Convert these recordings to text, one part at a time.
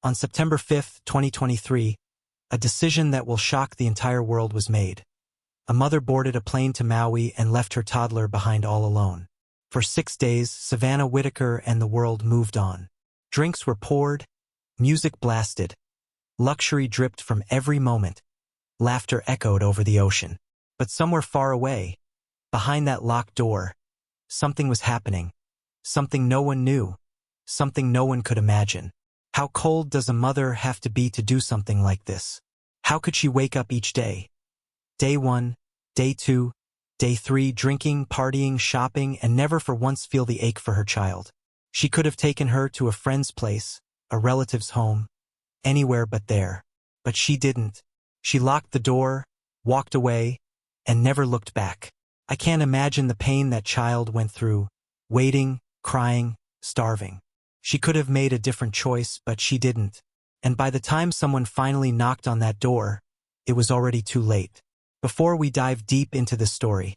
On September 5, 2023, a decision that will shock the entire world was made. A mother boarded a plane to Maui and left her toddler behind all alone. For 6 days, Savannah Whitaker and the world moved on. Drinks were poured, music blasted, luxury dripped from every moment, laughter echoed over the ocean. But somewhere far away, behind that locked door, something was happening. Something no one knew. Something no one could imagine. How cold does a mother have to be to do something like this? How could she wake up each day? Day 1, Day 2, Day 3, drinking, partying, shopping, and never for once feel the ache for her child. She could have taken her to a friend's place, a relative's home, anywhere but there. But she didn't. She locked the door, walked away, and never looked back. I can't imagine the pain that child went through, waiting, crying, starving. She could have made a different choice, but she didn't. And by the time someone finally knocked on that door, it was already too late. Before we dive deep into this story,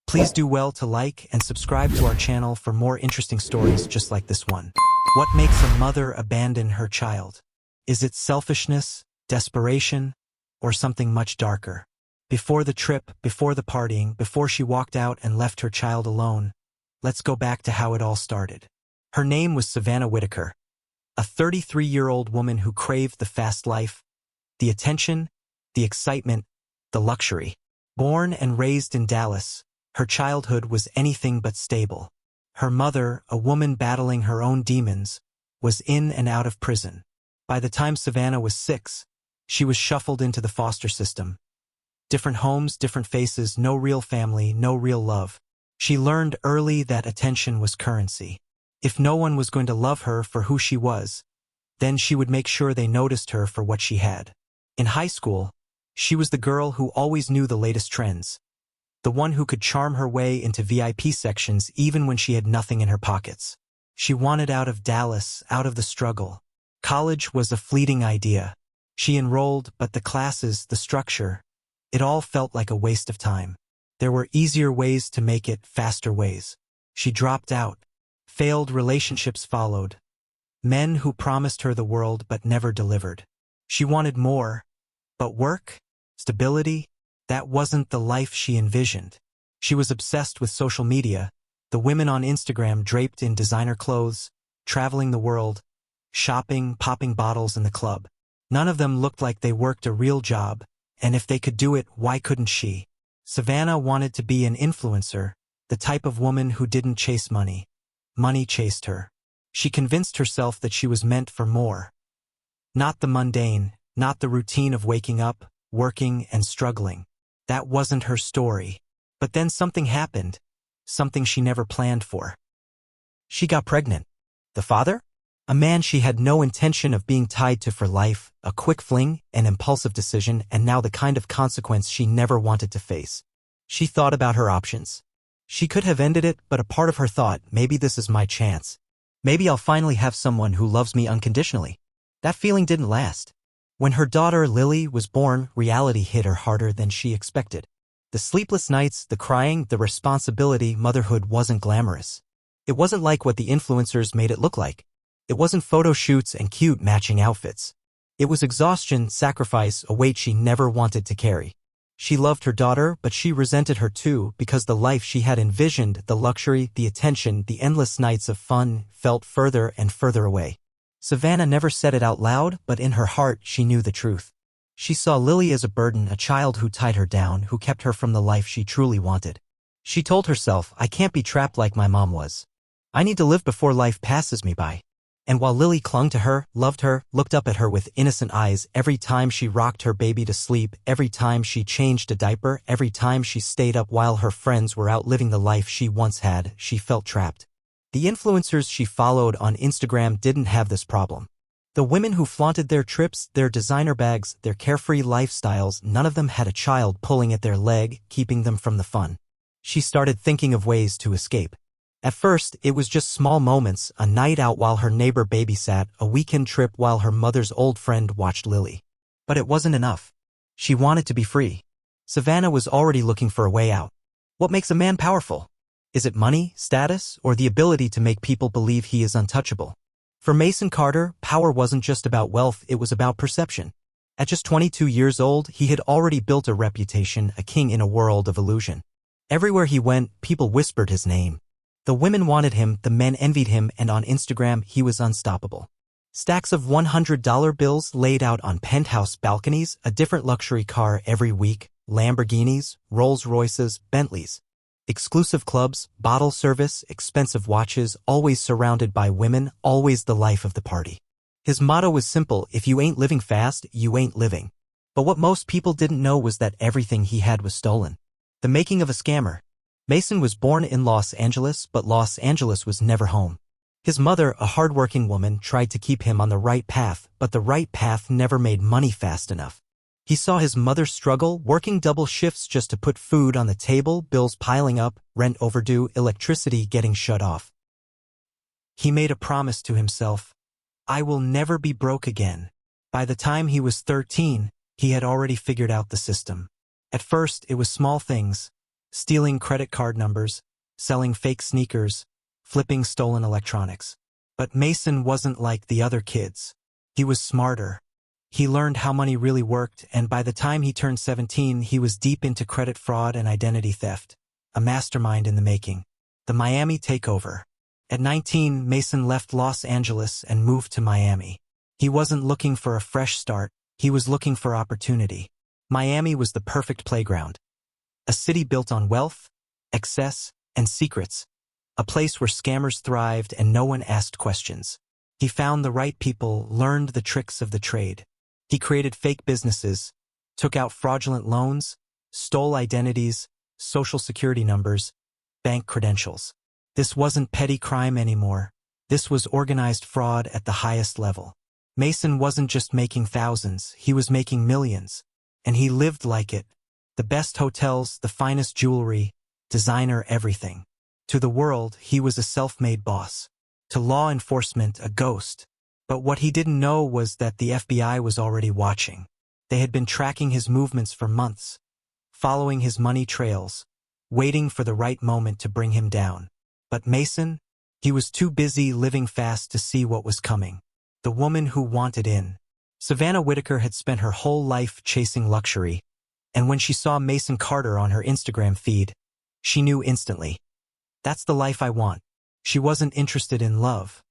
please do well to like and subscribe to our channel for more interesting stories just like this one. What makes a mother abandon her child? Is it selfishness, desperation, or something much darker? Before the trip, before the partying, before she walked out and left her child alone, let's go back to how it all started. Her name was Savannah Whitaker, a 33-year-old woman who craved the fast life, the attention, the excitement, the luxury. Born and raised in Dallas, her childhood was anything but stable. Her mother, a woman battling her own demons, was in and out of prison. By the time Savannah was 6, she was shuffled into the foster system. Different homes, different faces, no real family, no real love. She learned early that attention was currency. If no one was going to love her for who she was, then she would make sure they noticed her for what she had. In high school, she was the girl who always knew the latest trends. The one who could charm her way into VIP sections even when she had nothing in her pockets. She wanted out of Dallas, out of the struggle. College was a fleeting idea. She enrolled, but the classes, the structure, it all felt like a waste of time. There were easier ways to make it, faster ways. She dropped out. Failed relationships followed. Men who promised her the world but never delivered. She wanted more, but work, stability, that wasn't the life she envisioned. She was obsessed with social media, the women on Instagram draped in designer clothes, traveling the world, shopping, popping bottles in the club. None of them looked like they worked a real job, and if they could do it, why couldn't she? Savannah wanted to be an influencer, the type of woman who didn't chase money. Money chased her. She convinced herself that she was meant for more. Not the mundane, not the routine of waking up, working, and struggling. That wasn't her story. But then something happened, something she never planned for. She got pregnant. The father? A man she had no intention of being tied to for life, a quick fling, an impulsive decision, and now the kind of consequence she never wanted to face. She thought about her options. She could have ended it, but a part of her thought, maybe this is my chance. Maybe I'll finally have someone who loves me unconditionally. That feeling didn't last. When her daughter Lily was born, reality hit her harder than she expected. The sleepless nights, the crying, the responsibility, motherhood wasn't glamorous. It wasn't like what the influencers made it look like. It wasn't photo shoots and cute matching outfits. It was exhaustion, sacrifice, a weight she never wanted to carry. She loved her daughter, but she resented her too because the life she had envisioned, the luxury, the attention, the endless nights of fun, felt further and further away. Savannah never said it out loud, but in her heart she knew the truth. She saw Lily as a burden, a child who tied her down, who kept her from the life she truly wanted. She told herself, I can't be trapped like my mom was. I need to live before life passes me by. And while Lily clung to her, loved her, looked up at her with innocent eyes every time she rocked her baby to sleep, every time she changed a diaper, every time she stayed up while her friends were out living the life she once had, she felt trapped. The influencers she followed on Instagram didn't have this problem. The women who flaunted their trips, their designer bags, their carefree lifestyles, none of them had a child pulling at their leg, keeping them from the fun. She started thinking of ways to escape. At first, it was just small moments, a night out while her neighbor babysat, a weekend trip while her mother's old friend watched Lily. But it wasn't enough. She wanted to be free. Savannah was already looking for a way out. What makes a man powerful? Is it money, status, or the ability to make people believe he is untouchable? For Mason Carter, power wasn't just about wealth, it was about perception. At just 22 years old, he had already built a reputation, a king in a world of illusion. Everywhere he went, people whispered his name. The women wanted him, the men envied him, and on Instagram, he was unstoppable. Stacks of $100 bills laid out on penthouse balconies, a different luxury car every week, Lamborghinis, Rolls-Royces, Bentleys. Exclusive clubs, bottle service, expensive watches, always surrounded by women, always the life of the party. His motto was simple: if you ain't living fast, you ain't living. But what most people didn't know was that everything he had was stolen. The making of a scammer. Mason was born in Los Angeles, but Los Angeles was never home. His mother, a hardworking woman, tried to keep him on the right path, but the right path never made money fast enough. He saw his mother struggle, working double shifts just to put food on the table, bills piling up, rent overdue, electricity getting shut off. He made a promise to himself: I will never be broke again. By the time he was 13, he had already figured out the system. At first, it was small things: stealing credit card numbers, selling fake sneakers, flipping stolen electronics. But Mason wasn't like the other kids. He was smarter. He learned how money really worked, and by the time he turned 17, he was deep into credit fraud and identity theft. A mastermind in the making. The Miami takeover. At 19, Mason left Los Angeles and moved to Miami. He wasn't looking for a fresh start, he was looking for opportunity. Miami was the perfect playground. A city built on wealth, excess, and secrets. A place where scammers thrived and no one asked questions. He found the right people, learned the tricks of the trade. He created fake businesses, took out fraudulent loans, stole identities, social security numbers, bank credentials. This wasn't petty crime anymore. This was organized fraud at the highest level. Mason wasn't just making thousands, he was making millions. And he lived like it. The best hotels, the finest jewelry, designer everything. To the world, he was a self-made boss. To law enforcement, a ghost. But what he didn't know was that the FBI was already watching. They had been tracking his movements for months, following his money trails, waiting for the right moment to bring him down. But Mason, he was too busy living fast to see what was coming. The woman who wanted in. Savannah Whitaker had spent her whole life chasing luxury, and when she saw Mason Carter on her Instagram feed, she knew instantly. That's the life I want. She wasn't interested in love.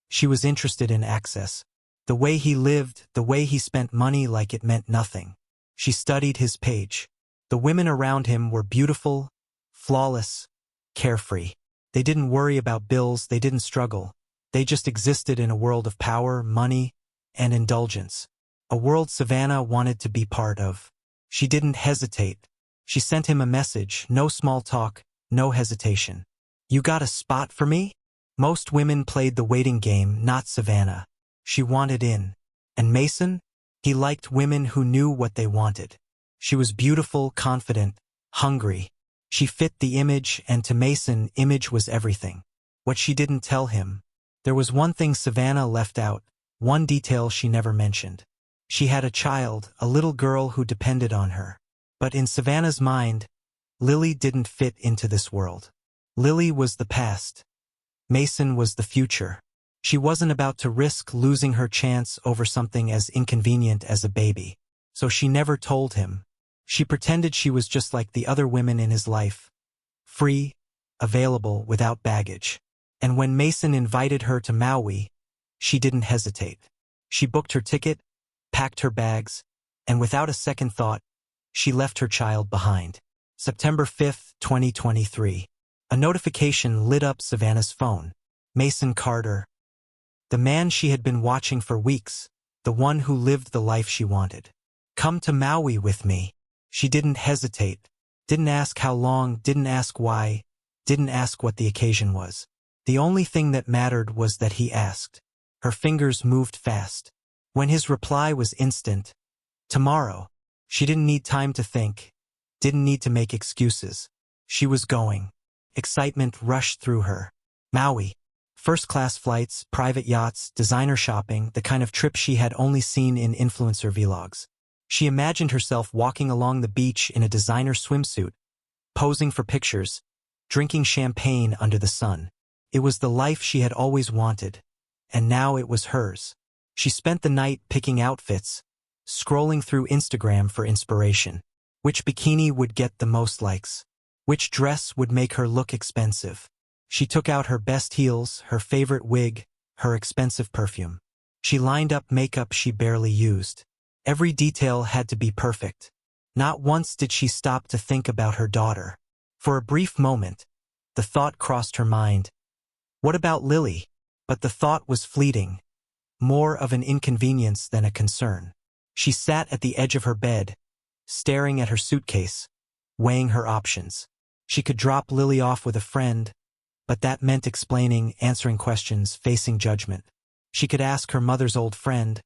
She was interested in access. The way he lived, the way he spent money like it meant nothing. She studied his page. The women around him were beautiful, flawless, carefree. They didn't worry about bills, they didn't struggle. They just existed in a world of power, money, and indulgence. A world Savannah wanted to be part of. She didn't hesitate. She sent him a message, no small talk, no hesitation. You got a spot for me? Most women played the waiting game, not Savannah. She wanted in. And Mason? He liked women who knew what they wanted. She was beautiful, confident, hungry. She fit the image, and to Mason, image was everything. What she didn't tell him. There was one thing Savannah left out, one detail she never mentioned. She had a child, a little girl who depended on her. But in Savannah's mind, Lily didn't fit into this world. Lily was the past. Mason was the future. She wasn't about to risk losing her chance over something as inconvenient as a baby. So she never told him. She pretended she was just like the other women in his life. Free, available, without baggage. And when Mason invited her to Maui, she didn't hesitate. She booked her ticket, packed her bags, and without a second thought, she left her child behind. September 5, 2023. A notification lit up Savannah's phone. Mason Carter. The man she had been watching for weeks, the one who lived the life she wanted. Come to Maui with me. She didn't hesitate, didn't ask how long, didn't ask why, didn't ask what the occasion was. The only thing that mattered was that he asked. Her fingers moved fast. When his reply was instant, tomorrow. She didn't need time to think, didn't need to make excuses. She was going. Excitement rushed through her. Maui. First-class flights, private yachts, designer shopping, the kind of trip she had only seen in influencer vlogs. She imagined herself walking along the beach in a designer swimsuit, posing for pictures, drinking champagne under the sun. It was the life she had always wanted. and now it was hers. She spent the night picking outfits, scrolling through Instagram for inspiration. Which bikini would get the most likes? Which dress would make her look expensive? She took out her best heels, her favorite wig, her expensive perfume. She lined up makeup she barely used. Every detail had to be perfect. Not once did she stop to think about her daughter. For a brief moment, the thought crossed her mind. What about Lily? But the thought was fleeting, more of an inconvenience than a concern. She sat at the edge of her bed, staring at her suitcase, weighing her options. She could drop Lily off with a friend, but that meant explaining, answering questions, facing judgment. She could ask her mother's old friend,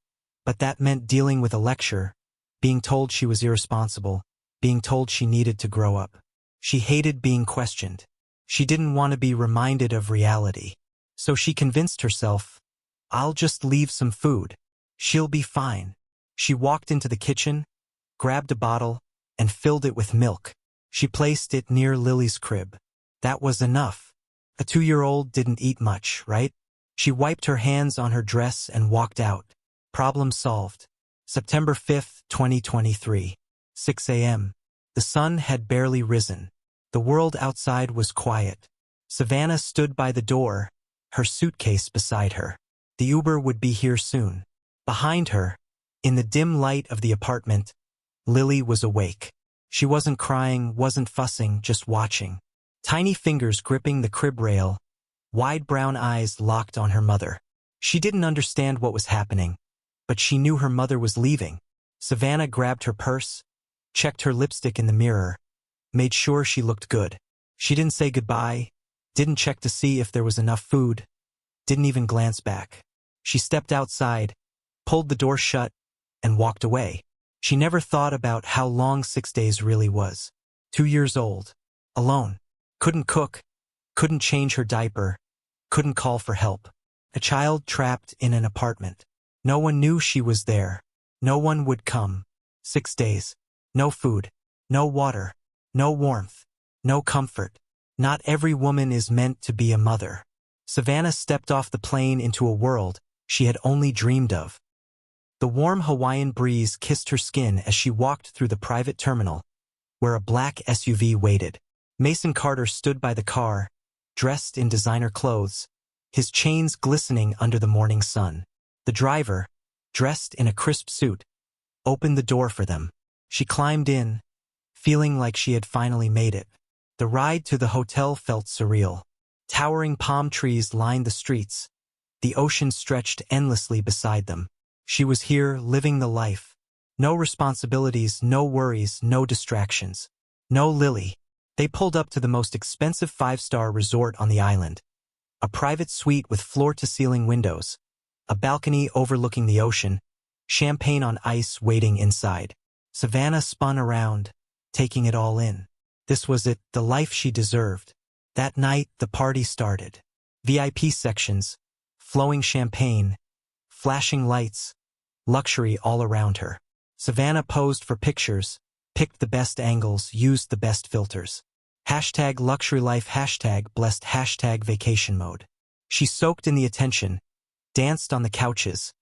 but that meant dealing with a lecture, being told she was irresponsible, being told she needed to grow up. She hated being questioned. She didn't want to be reminded of reality. So she convinced herself, I'll just leave some food. She'll be fine. She walked into the kitchen, grabbed a bottle, and filled it with milk. She placed it near Lily's crib. That was enough. A 2-year-old didn't eat much, right? She wiped her hands on her dress and walked out. Problem solved. September 5th, 2023. 6 a.m. The sun had barely risen. The world outside was quiet. Savannah stood by the door, her suitcase beside her. The Uber would be here soon. Behind her, in the dim light of the apartment, Lily was awake. She wasn't crying, wasn't fussing, just watching. Tiny fingers gripping the crib rail, wide brown eyes locked on her mother. She didn't understand what was happening, but she knew her mother was leaving. Savannah grabbed her purse, checked her lipstick in the mirror, made sure she looked good. She didn't say goodbye, didn't check to see if there was enough food, didn't even glance back. She stepped outside, pulled the door shut, and walked away. She never thought about how long 6 days really was. 2 years old, alone, couldn't cook, couldn't change her diaper, couldn't call for help. A child trapped in an apartment. No one knew she was there. No one would come. 6 days. No food. No water. No warmth. No comfort. Not every woman is meant to be a mother. Savannah stepped off the plane into a world she had only dreamed of. The warm Hawaiian breeze kissed her skin as she walked through the private terminal, where a black SUV waited. Mason Carter stood by the car, dressed in designer clothes, his chains glistening under the morning sun. The driver, dressed in a crisp suit, opened the door for them. She climbed in, feeling like she had finally made it. The ride to the hotel felt surreal. Towering palm trees lined the streets. The ocean stretched endlessly beside them. She was here, living the life. No responsibilities, no worries, no distractions. No Lily. They pulled up to the most expensive 5-star resort on the island. A private suite with floor-to-ceiling windows. A balcony overlooking the ocean. Champagne on ice waiting inside. Savannah spun around, taking it all in. This was it, the life she deserved. That night, the party started. VIP sections, flowing champagne, flashing lights, luxury all around her. Savannah posed for pictures, picked the best angles, used the best filters. Hashtag luxury life, hashtag blessed, hashtag vacation mode. She soaked in the attention, danced on the couches,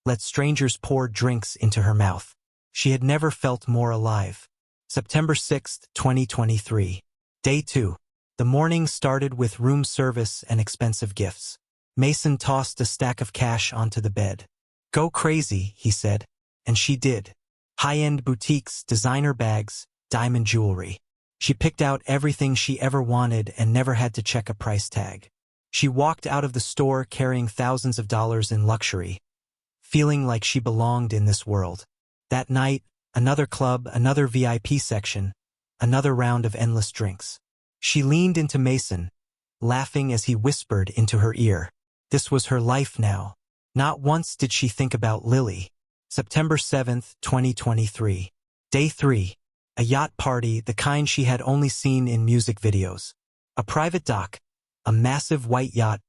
let strangers pour drinks into her mouth. She had never felt more alive. September 6th, 2023. Day 2. The morning started with room service and expensive gifts. Mason tossed a stack of cash onto the bed. Go crazy, he said. And she did. High-end boutiques, designer bags, diamond jewelry. She picked out everything she ever wanted and never had to check a price tag. She walked out of the store carrying thousands of dollars in luxury, feeling like she belonged in this world. That night, another club, another VIP section, another round of endless drinks. She leaned into Mason, laughing as he whispered into her ear. This was her life now. Not once did she think about Lily. September 7th, 2023. Day 3. A yacht party, the kind she had only seen in music videos. A private dock, a massive white yacht,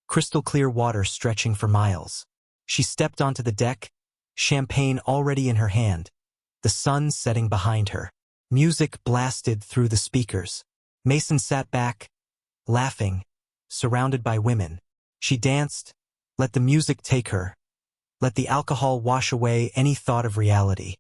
crystal clear water stretching for miles. She stepped onto the deck, champagne already in her hand, the sun setting behind her. Music blasted through the speakers. Mason sat back, laughing, surrounded by women. She danced, Let the music take her. Let the alcohol wash away any thought of reality,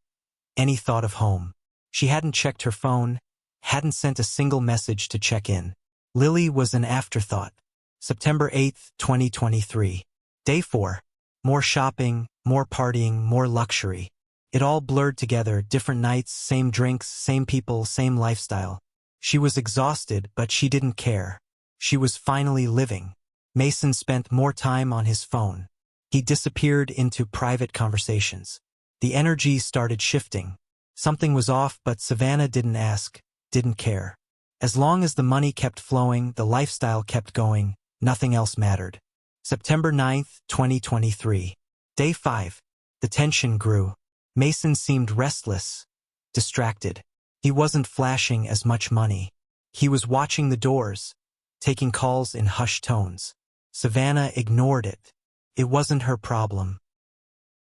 any thought of home. She hadn't checked her phone, hadn't sent a single message to check in. Lily was an afterthought. September 8th, 2023. Day 4. More shopping, more partying, more luxury. It all blurred together, different nights, same drinks, same people, same lifestyle. She was exhausted, but she didn't care. She was finally living. Mason spent more time on his phone. He disappeared into private conversations. The energy started shifting. Something was off, but Savannah didn't ask, didn't care. As long as the money kept flowing, the lifestyle kept going, nothing else mattered. September 9th, 2023. Day 5. The tension grew. Mason seemed restless, distracted. He wasn't flashing as much money. He was watching the doors, taking calls in hushed tones. Savannah ignored it. It wasn't her problem.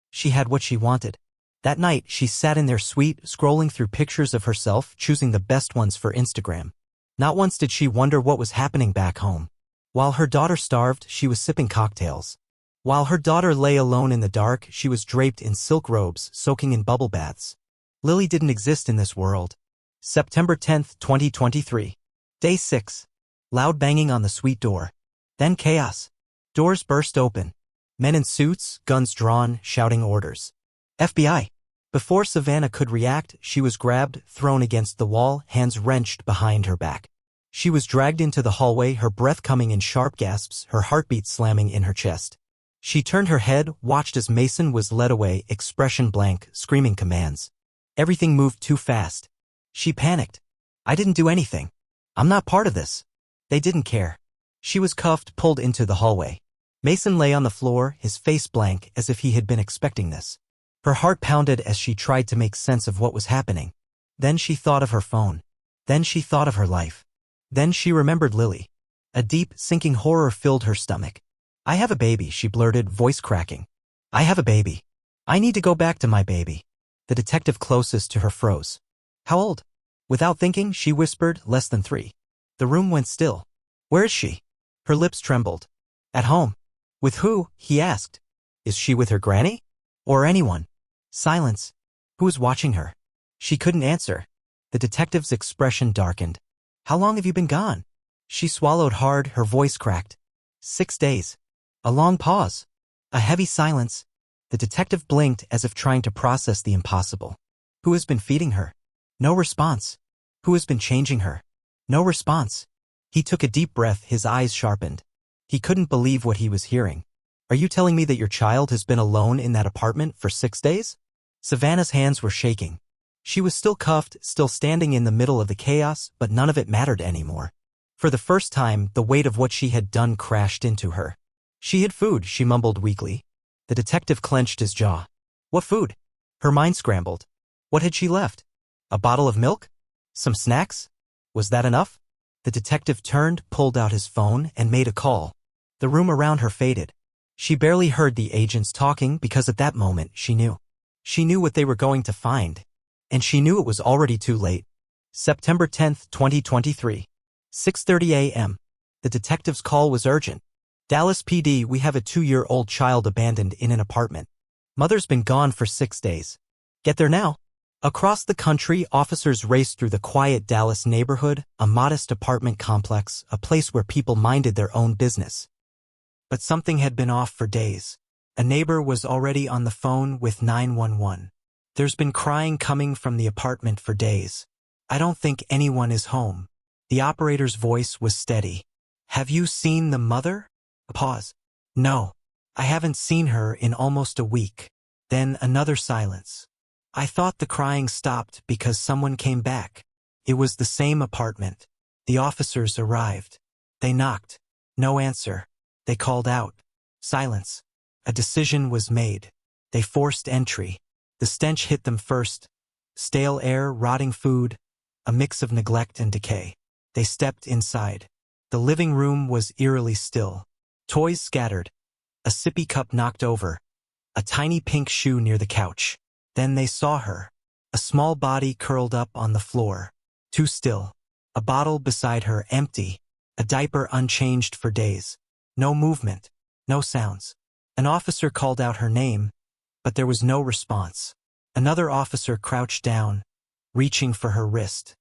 She had what she wanted. That night, she sat in their suite, scrolling through pictures of herself, choosing the best ones for Instagram. Not once did she wonder what was happening back home. While her daughter starved, she was sipping cocktails. While her daughter lay alone in the dark, she was draped in silk robes, soaking in bubble baths. Lily didn't exist in this world. September 10th, 2023. Day 6. Loud banging on the suite door. Then chaos. Doors burst open. Men in suits, guns drawn, shouting orders. FBI. Before Savannah could react, she was grabbed, thrown against the wall, hands wrenched behind her back. She was dragged into the hallway, her breath coming in sharp gasps, her heartbeat slamming in her chest. She turned her head, watched as Mason was led away, expression blank, screaming commands. Everything moved too fast. She panicked. I didn't do anything. I'm not part of this. They didn't care. She was cuffed, pulled into the hallway. Mason lay on the floor, his face blank, as if he had been expecting this. Her heart pounded as she tried to make sense of what was happening. Then she thought of her phone. Then she thought of her life. Then she remembered Lily. A deep, sinking horror filled her stomach. I have a baby, she blurted, voice cracking. I have a baby. I need to go back to my baby. The detective closest to her froze. How old? Without thinking, she whispered, less than 3. The room went still. Where is she? Her lips trembled. At home. With who? He asked. Is she with her granny? Or anyone? Silence. Who is watching her? She couldn't answer. The detective's expression darkened. How long have you been gone? She swallowed hard, her voice cracked. 6 days. A long pause. A heavy silence. The detective blinked as if trying to process the impossible. Who has been feeding her? No response. Who has been changing her? No response. He took a deep breath, his eyes sharpened. He couldn't believe what he was hearing. Are you telling me that your child has been alone in that apartment for 6 days? Savannah's hands were shaking. She was still cuffed, still standing in the middle of the chaos, but none of it mattered anymore. For the first time, the weight of what she had done crashed into her. She hid food, she mumbled weakly. The detective clenched his jaw. What food? Her mind scrambled. What had she left? A bottle of milk? Some snacks? Was that enough? The detective turned, pulled out his phone, and made a call. The room around her faded. She barely heard the agents talking because at that moment she knew. She knew what they were going to find. And she knew it was already too late. September 10th, 2023. 6:30 a.m. The detective's call was urgent. Dallas PD, we have a 2-year-old child abandoned in an apartment. Mother's been gone for 6 days. Get there now. Across the country, officers raced through the quiet Dallas neighborhood, a modest apartment complex, a place where people minded their own business. But something had been off for days. A neighbor was already on the phone with 911. There's been crying coming from the apartment for days. I don't think anyone is home. The operator's voice was steady. Have you seen the mother? A pause. No. I haven't seen her in almost a week. Then another silence. I thought the crying stopped because someone came back. It was the same apartment. The officers arrived. They knocked. No answer. They called out. Silence. A decision was made. They forced entry. The stench hit them first. Stale air, rotting food, a mix of neglect and decay. They stepped inside. The living room was eerily still. Toys scattered. A sippy cup knocked over. A tiny pink shoe near the couch. Then they saw her. A small body curled up on the floor. Too still. A bottle beside her empty. A diaper unchanged for days. No movement. No sounds. An officer called out her name, but there was no response. Another officer crouched down, reaching for her wrist.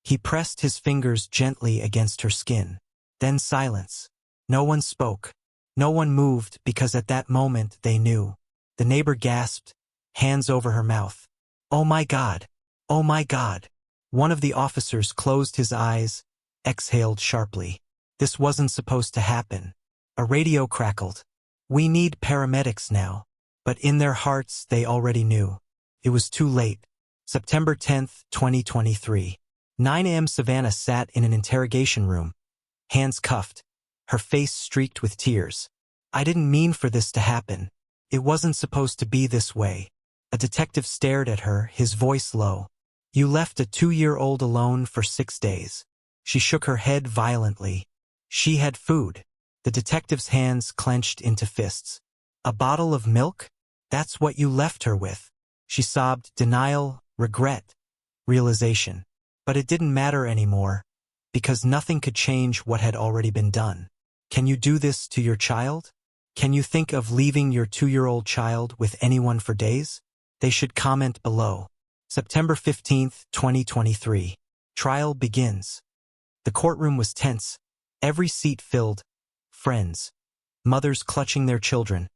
He pressed his fingers gently against her skin. Then silence. No one spoke. No one moved because at that moment they knew. The neighbor gasped, hands over her mouth. "Oh my God! Oh my God!" One of the officers closed his eyes, exhaled sharply. This wasn't supposed to happen. A radio crackled. "We need paramedics now." But in their hearts they already knew. It was too late. September 10th, 2023. 9 a.m. Savannah sat in an interrogation room, hands cuffed, her face streaked with tears. "I didn't mean for this to happen. It wasn't supposed to be this way." A detective stared at her, his voice low. "You left a 2-year-old alone for 6 days. She shook her head violently. "She had food." The detective's hands clenched into fists. "A bottle of milk? That's what you left her with." She sobbed, denial, regret, realization. But it didn't matter anymore, because nothing could change what had already been done. Can you do this to your child? Can you think of leaving your 2-year-old child with anyone for days? They should comment below. September 15th, 2023. Trial begins. The courtroom was tense, every seat filled. Friends, mothers clutching their children,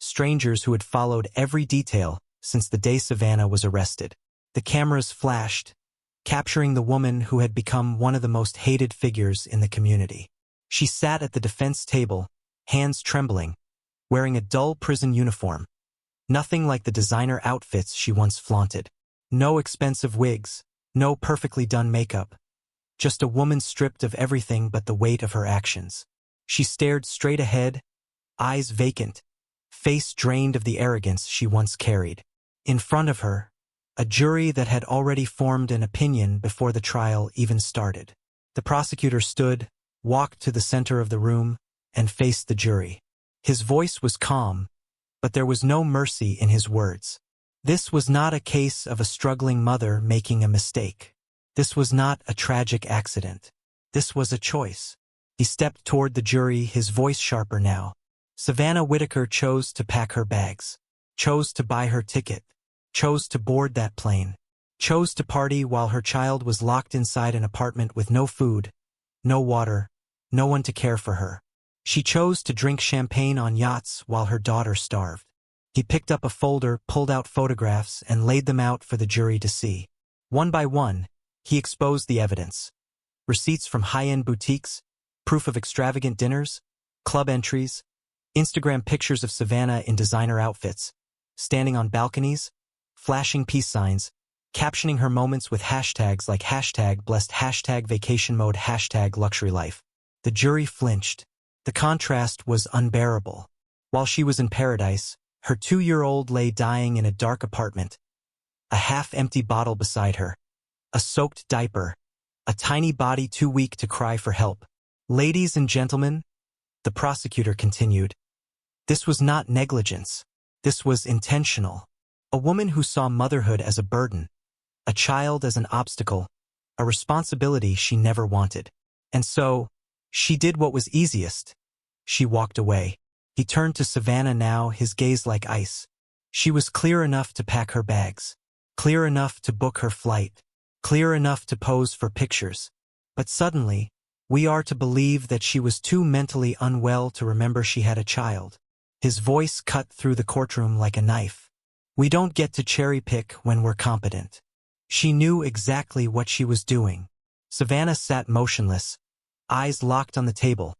strangers who had followed every detail since the day Savannah was arrested. The cameras flashed, capturing the woman who had become one of the most hated figures in the community. She sat at the defense table, hands trembling, wearing a dull prison uniform. Nothing like the designer outfits she once flaunted. No expensive wigs, no perfectly done makeup. Just a woman stripped of everything but the weight of her actions. She stared straight ahead, eyes vacant, face drained of the arrogance she once carried. In front of her, a jury that had already formed an opinion before the trial even started. The prosecutor stood, walked to the center of the room, and faced the jury. His voice was calm, but there was no mercy in his words. This was not a case of a struggling mother making a mistake. This was not a tragic accident. This was a choice. He stepped toward the jury, his voice sharper now. Savannah Whitaker chose to pack her bags, chose to buy her ticket, chose to board that plane, chose to party while her child was locked inside an apartment with no food, no water, no one to care for her. She chose to drink champagne on yachts while her daughter starved. He picked up a folder, pulled out photographs, and laid them out for the jury to see. One by one, he exposed the evidence. Receipts from high-end boutiques, proof of extravagant dinners, club entries, Instagram pictures of Savannah in designer outfits, standing on balconies, flashing peace signs, captioning her moments with hashtags like #blessed, #vacation mode, #luxury life. The jury flinched. The contrast was unbearable. While she was in paradise, her 2-year-old lay dying in a dark apartment, a half-empty bottle beside her, a soaked diaper, a tiny body too weak to cry for help. "Ladies and gentlemen," the prosecutor continued, "this was not negligence. This was intentional. A woman who saw motherhood as a burden, a child as an obstacle, a responsibility she never wanted. And so, she did what was easiest. She walked away." He turned to Savannah now, his gaze like ice. She was clear enough to pack her bags, clear enough to book her flight, clear enough to pose for pictures. But suddenly, we are to believe that she was too mentally unwell to remember she had a child. His voice cut through the courtroom like a knife. "We don't get to cherry-pick when we're competent." She knew exactly what she was doing. Savannah sat motionless, eyes locked on the table,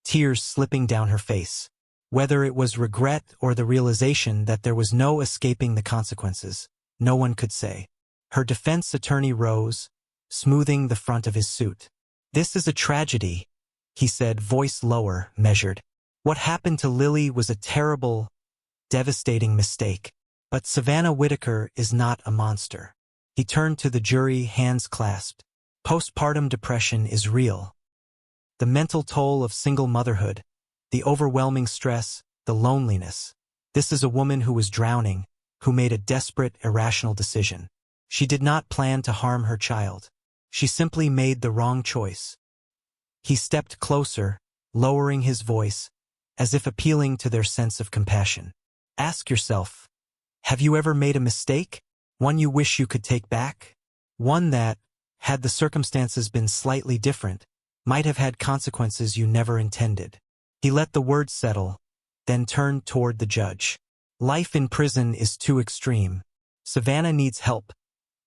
tears slipping down her face. Whether it was regret or the realization that there was no escaping the consequences, no one could say. Her defense attorney rose, smoothing the front of his suit. "This is a tragedy," he said, voice lower, measured. "What happened to Lily was a terrible, devastating mistake. But Savannah Whitaker is not a monster." He turned to the jury, hands clasped. "Postpartum depression is real. The mental toll of single motherhood, the overwhelming stress, the loneliness. This is a woman who was drowning, who made a desperate, irrational decision. She did not plan to harm her child. She simply made the wrong choice." He stepped closer, lowering his voice, as if appealing to their sense of compassion. Ask yourself, have you ever made a mistake? One you wish you could take back? One that, had the circumstances been slightly different, might have had consequences you never intended. He let the words settle, then turned toward the judge. Life in prison is too extreme. Savannah needs help,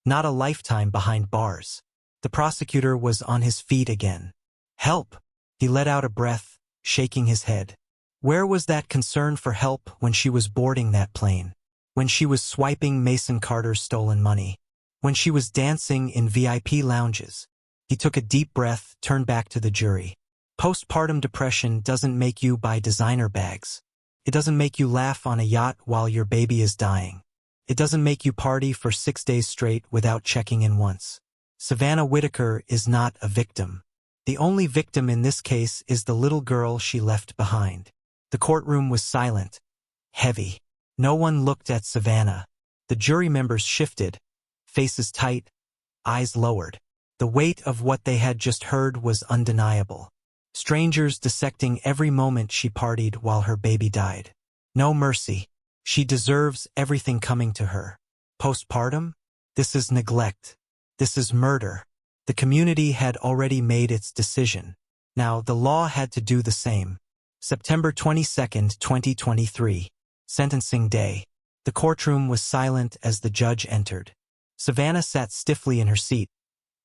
not a lifetime behind bars. The prosecutor was on his feet again. Help! He let out a breath, shaking his head. Where was that concern for help when she was boarding that plane? When she was swiping Mason Carter's stolen money? When she was dancing in VIP lounges? He took a deep breath, turned back to the jury. Postpartum depression doesn't make you buy designer bags. It doesn't make you laugh on a yacht while your baby is dying. It doesn't make you party for 6 days straight without checking in once. Savannah Whitaker is not a victim. The only victim in this case is the little girl she left behind. The courtroom was silent, heavy. No one looked at Savannah. The jury members shifted, faces tight, eyes lowered. The weight of what they had just heard was undeniable. Strangers dissecting every moment she partied while her baby died. No mercy. She deserves everything coming to her. Postpartum? This is neglect. This is murder. The community had already made its decision. Now the law had to do the same. September 22, 2023. Sentencing day. The courtroom was silent as the judge entered. Savannah sat stiffly in her seat,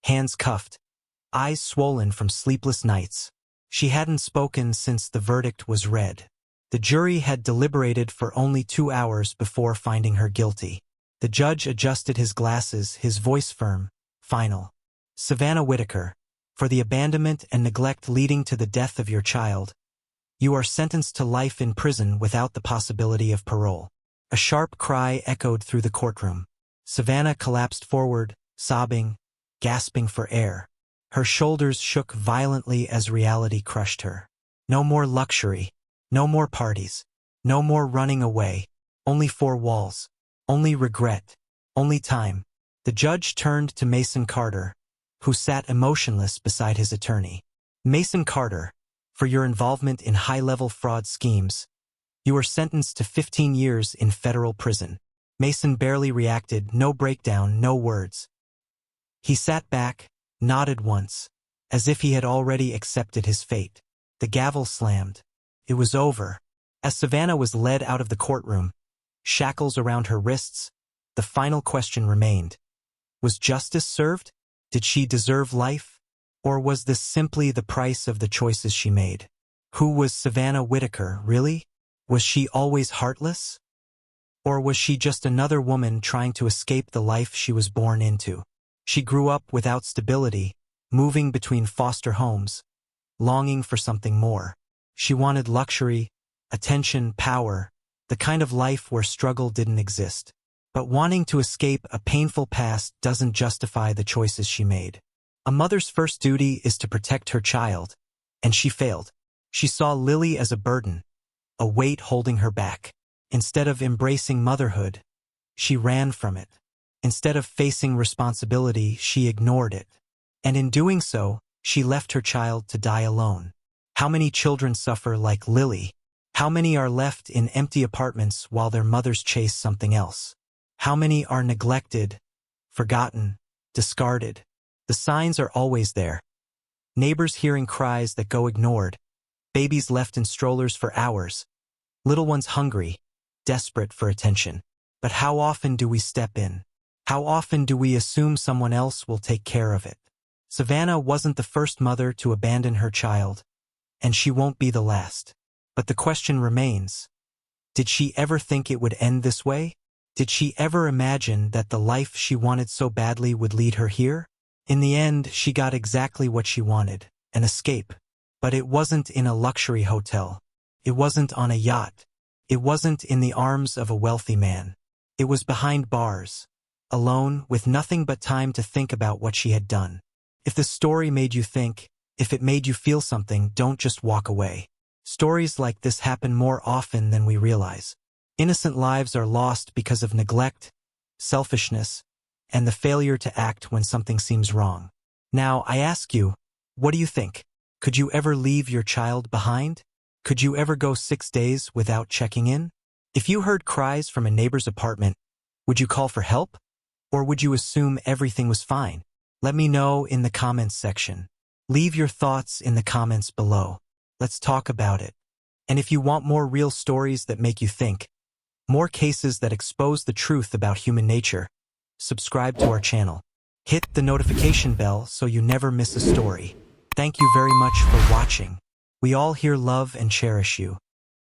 hands cuffed, eyes swollen from sleepless nights. She hadn't spoken since the verdict was read. The jury had deliberated for only 2 hours before finding her guilty. The judge adjusted his glasses, his voice firm, final. Savannah Whitaker, for the abandonment and neglect leading to the death of your child, you are sentenced to life in prison without the possibility of parole. A sharp cry echoed through the courtroom. Savannah collapsed forward, sobbing, gasping for air. Her shoulders shook violently as reality crushed her. No more luxury, no more parties, no more running away, only 4 walls, only regret, only time. The judge turned to Mason Carter, who sat emotionless beside his attorney. Mason Carter, for your involvement in high-level fraud schemes, you are sentenced to 15 years in federal prison. Mason barely reacted, no breakdown, no words. He sat back, nodded once, as if he had already accepted his fate. The gavel slammed. It was over. As Savannah was led out of the courtroom, shackles around her wrists, the final question remained. Was justice served? Did she deserve life? Or was this simply the price of the choices she made? Who was Savannah Whitaker, really? Was she always heartless? Or was she just another woman trying to escape the life she was born into? She grew up without stability, moving between foster homes, longing for something more. She wanted luxury, attention, power, the kind of life where struggle didn't exist. But wanting to escape a painful past doesn't justify the choices she made. A mother's first duty is to protect her child, and she failed. She saw Lily as a burden, a weight holding her back. Instead of embracing motherhood, she ran from it. Instead of facing responsibility, she ignored it. And in doing so, she left her child to die alone. How many children suffer like Lily? How many are left in empty apartments while their mothers chase something else? How many are neglected, forgotten, discarded? The signs are always there. Neighbors hearing cries that go ignored, babies left in strollers for hours, little ones hungry, desperate for attention. But how often do we step in? How often do we assume someone else will take care of it? Savannah wasn't the first mother to abandon her child, and she won't be the last. But the question remains, did she ever think it would end this way? Did she ever imagine that the life she wanted so badly would lead her here? In the end, she got exactly what she wanted, an escape. But it wasn't in a luxury hotel. It wasn't on a yacht. It wasn't in the arms of a wealthy man. It was behind bars, alone, with nothing but time to think about what she had done. If the story made you think, if it made you feel something, don't just walk away. Stories like this happen more often than we realize. Innocent lives are lost because of neglect, selfishness, and the failure to act when something seems wrong. Now, I ask you, what do you think? Could you ever leave your child behind? Could you ever go 6 days without checking in? If you heard cries from a neighbor's apartment, would you call for help? Or would you assume everything was fine? Let me know in the comments section. Leave your thoughts in the comments below. Let's talk about it. And if you want more real stories that make you think, more cases that expose the truth about human nature, subscribe to our channel. Hit the notification bell so you never miss a story. Thank you very much for watching. We all here love and cherish you.